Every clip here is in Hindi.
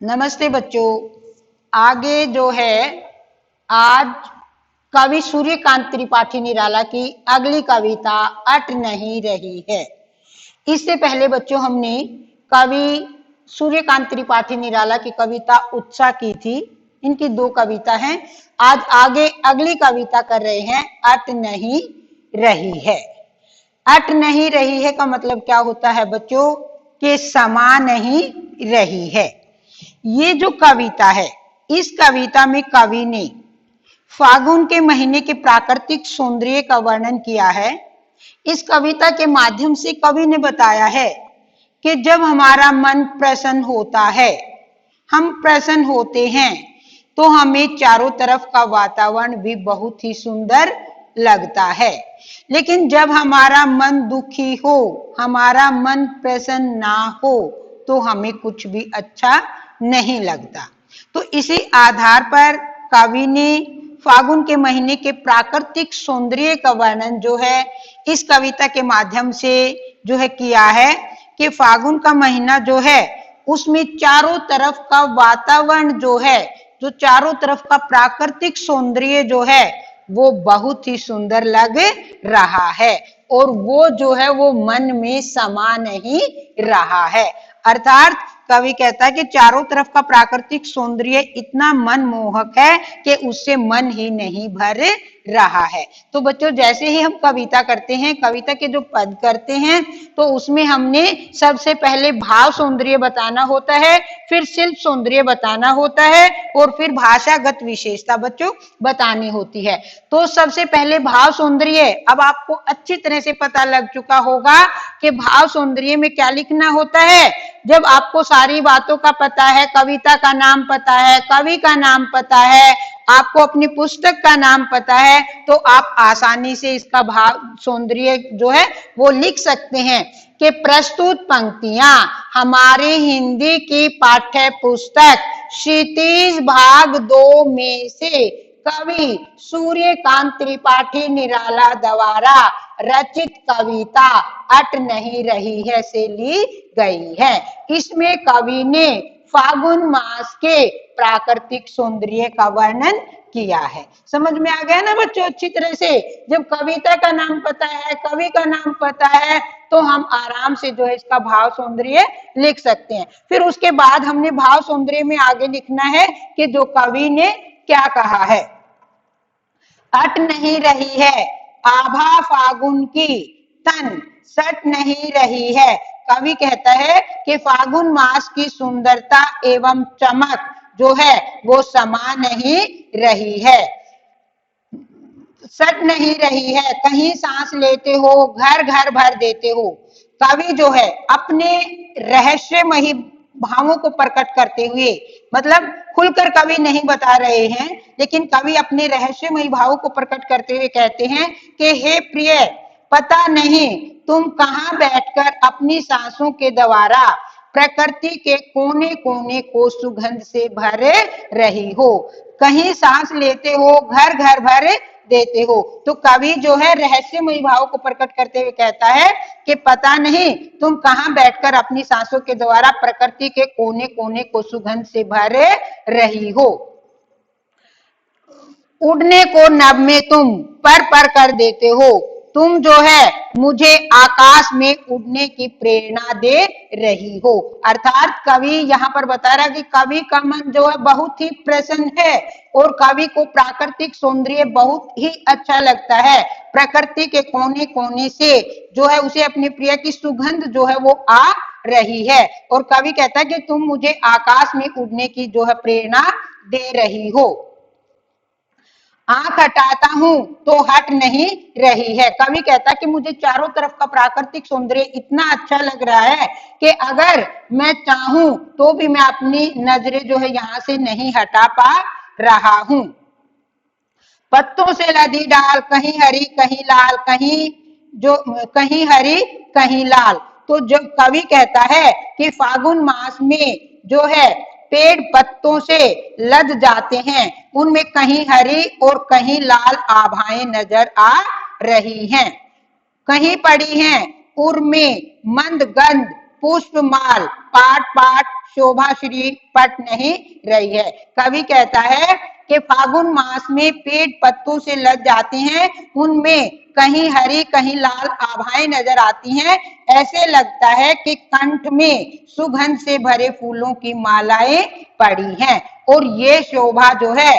नमस्ते बच्चों। आगे जो है आज कवि सूर्यकांत त्रिपाठी निराला की अगली कविता अट नहीं रही है। इससे पहले बच्चों हमने कवि सूर्यकांत त्रिपाठी निराला की कविता उत्साह की थी। इनकी दो कविता हैं। आज आगे अगली कविता कर रहे हैं अट नहीं रही है। अट नहीं रही है का मतलब क्या होता है बच्चों कि समा नहीं रही है। ये जो कविता है इस कविता में कवि ने फागुन के महीने के प्राकृतिक सौंदर्य का वर्णन किया है। इस कविता के माध्यम से कवि ने बताया है कि जब हमारा मन प्रसन्न होता है, हम प्रसन्न होते हैं तो हमें चारों तरफ का वातावरण भी बहुत ही सुंदर लगता है। लेकिन जब हमारा मन दुखी हो, हमारा मन प्रसन्न ना हो तो हमें कुछ भी अच्छा नहीं लगता। तो इसी आधार पर कवि ने फागुन के महीने के प्राकृतिक सौंदर्य का वर्णन जो है इस कविता के माध्यम से जो है किया है कि फागुन का महीना जो है उसमें चारों तरफ का वातावरण जो है, जो चारों तरफ का प्राकृतिक सौंदर्य जो है वो बहुत ही सुंदर लग रहा है और वो जो है वो मन में समा नहीं रहा है। अर्थात कवि कहता है कि चारों तरफ का प्राकृतिक सौंदर्य इतना मनमोहक है कि उससे मन ही नहीं भर रहा है। तो बच्चों जैसे ही हम कविता करते हैं, कविता के जो पद करते हैं तो उसमें हमने सबसे पहले भाव सौंदर्य बताना होता है, फिर शिल्प सौंदर्य बताना होता है और फिर भाषागत विशेषता बच्चों बतानी होती है। तो सबसे पहले भाव सौंदर्य। अब आपको अच्छी तरह से पता लग चुका होगा कि भाव सौंदर्य में क्या लिखना होता है। जब आपको सारी बातों का पता है, कविता का नाम पता है, कवि का नाम पता है, आपको अपनी पुस्तक का नाम पता है तो आप आसानी से इसका भाव सौंदर्य जो है वो लिख सकते हैं कि प्रस्तुत पंक्तियां हमारे हिंदी की पाठ्य पुस्तक क्षितिज भाग 2 में से कवि सूर्यकांत त्रिपाठी निराला द्वारा रचित कविता अट नहीं रही है से ली गई है। इसमें कवि ने फागुन मास के प्राकृतिक सौंदर्य का वर्णन किया है। समझ में आ गया ना बच्चों अच्छी तरह से। जब कविता का नाम पता है, कवि का नाम पता है तो हम आराम से जो है इसका भाव सौंदर्य लिख सकते हैं। फिर उसके बाद हमने भाव सौंदर्य में आगे लिखना है कि जो कवि ने क्या कहा है। अट नहीं रही है आभा फागुन की तन सट नहीं रही है। कवि कहता है कि फागुन मास की सुंदरता एवं चमक जो है वो समा नहीं रही है, सट नहीं रही है। कहीं सांस लेते हो, घर घर भर देते हो। कवि जो है अपने रहस्यमयी भावों को प्रकट करते हुए, मतलब खुलकर कवि नहीं बता रहे हैं लेकिन कवि अपने रहस्यमयी भावों को प्रकट करते हुए कहते हैं कि हे प्रिय, पता नहीं तुम कहां बैठकर अपनी सांसों के द्वारा प्रकृति के कोने कोने को सुगंध से भर रही हो। कहीं सांस लेते हो, घर घर भर देते हो। तो कवि जो है रहस्यमयी भाव को प्रकट करते हुए कहता है कि पता नहीं तुम कहां बैठकर अपनी सांसों के द्वारा प्रकृति के कोने कोने को सुगंध से भर रही हो। उड़ने को नभ में तुम पर कर देते हो। तुम जो है मुझे आकाश में उड़ने की प्रेरणा दे रही हो। अर्थात कवि यहाँ पर बता रहा है कि कवि का मन जो है बहुत ही प्रसन्न है और कवि को प्राकृतिक सौंदर्य बहुत ही अच्छा लगता है। प्रकृति के कोने कोने से जो है उसे अपने प्रिय की सुगंध जो है वो आ रही है और कवि कहता है कि तुम मुझे आकाश में उड़ने की जो है प्रेरणा दे रही हो। आंख हटाता हूं तो हट नहीं रही है। कवि कहता है कि मुझे चारों तरफ का प्राकृतिक सौंदर्य इतना अच्छा लग रहा है कि अगर मैं चाहूं तो भी मैं अपनी नजरें जो है यहां से नहीं हटा पा रहा हूं। पत्तों से लदी डाल कहीं हरी कहीं लाल, कहीं हरी कहीं लाल। तो जब कवि कहता है कि फागुन मास में जो है पेड़ पत्तों से लद जाते हैं, उनमें कहीं हरी और कहीं लाल आभाएं नजर आ रही हैं। कहीं पड़ी हैं उर में मंद गंध पुष्पमाल पाट पाट शोभाश्री पट नहीं रही है। कवि कहता है कि फागुन मास में पेड़ पत्तों से लद जाते हैं, उनमें कहीं हरी कहीं लाल आभाएं नजर आती हैं। ऐसे लगता है कि कंठ में सुगंध से भरे फूलों की मालाएं पड़ी हैं। और ये शोभा जो है,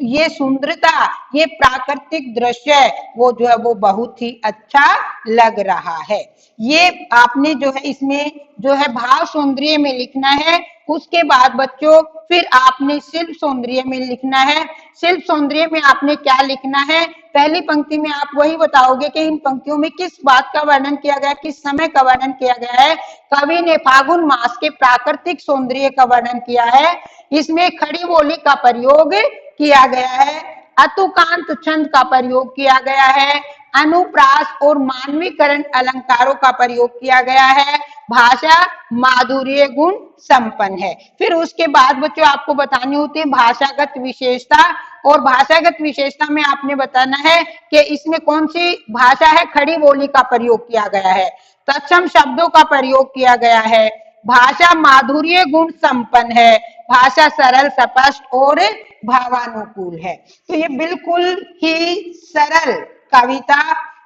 ये सुंदरता, ये प्राकृतिक दृश्य वो जो है वो बहुत ही अच्छा लग रहा है। ये आपने जो है इसमें जो है भाव सौंदर्य में लिखना है। उसके बाद बच्चों फिर आपने शिल्प सौंदर्य में लिखना है। शिल्प सौंदर्य में आपने क्या लिखना है? पहली पंक्ति में आप वही बताओगे कि इन पंक्तियों में किस बात का वर्णन किया गया, किस समय का वर्णन किया गया है। कवि ने फागुन मास के प्राकृतिक सौंदर्य का वर्णन किया है। इसमें खड़ी बोली का प्रयोग किया गया है, अतुकांत छंद का प्रयोग किया गया है, अनुप्रास और मानवीकरण अलंकारों का प्रयोग किया गया है, भाषा माधुर्य गुण संपन्न है। फिर उसके बाद बच्चों आपको बतानी होती है भाषागत विशेषता, और भाषागत विशेषता में आपने बताना है कि इसमें कौन सी भाषा है, खड़ी बोली का प्रयोग किया गया है, तत्सम शब्दों का प्रयोग किया गया है, भाषा माधुर्य गुण संपन्न है, भाषा सरल स्पष्ट और भावानुकूल है। तो ये बिल्कुल ही सरल कविता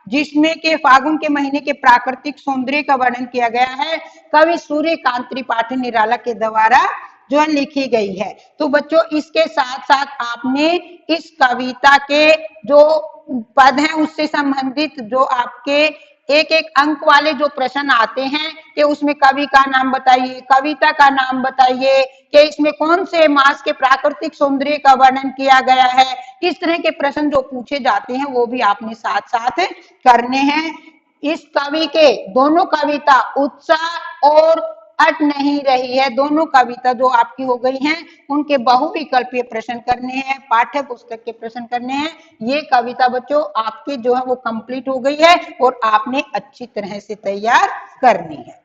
जिसमें के फागुन के महीने के प्राकृतिक सौंदर्य का वर्णन किया गया है, कवि सूर्यकांत त्रिपाठी निराला के द्वारा जो है लिखी गई है। तो बच्चों इसके साथ साथ आपने इस कविता के जो पद हैं उससे संबंधित जो आपके एक एक अंक वाले जो प्रश्न आते हैं कि उसमें कवि का नाम बताइए, कविता का नाम बताइए, कि इसमें कौन से मास के प्राकृतिक सौंदर्य का वर्णन किया गया है, इस तरह के प्रश्न जो पूछे जाते हैं वो भी आपने साथ साथ करने हैं। इस कवि के दोनों कविता उत्साह और अट नहीं रही है, दोनों कविता जो आपकी हो गई हैं उनके बहुविकल्पीय प्रश्न करने हैं, पाठ्य पुस्तक के प्रश्न करने हैं। ये कविता बच्चों आपकी जो है वो कंप्लीट हो गई है और आपने अच्छी तरह से तैयार करनी है।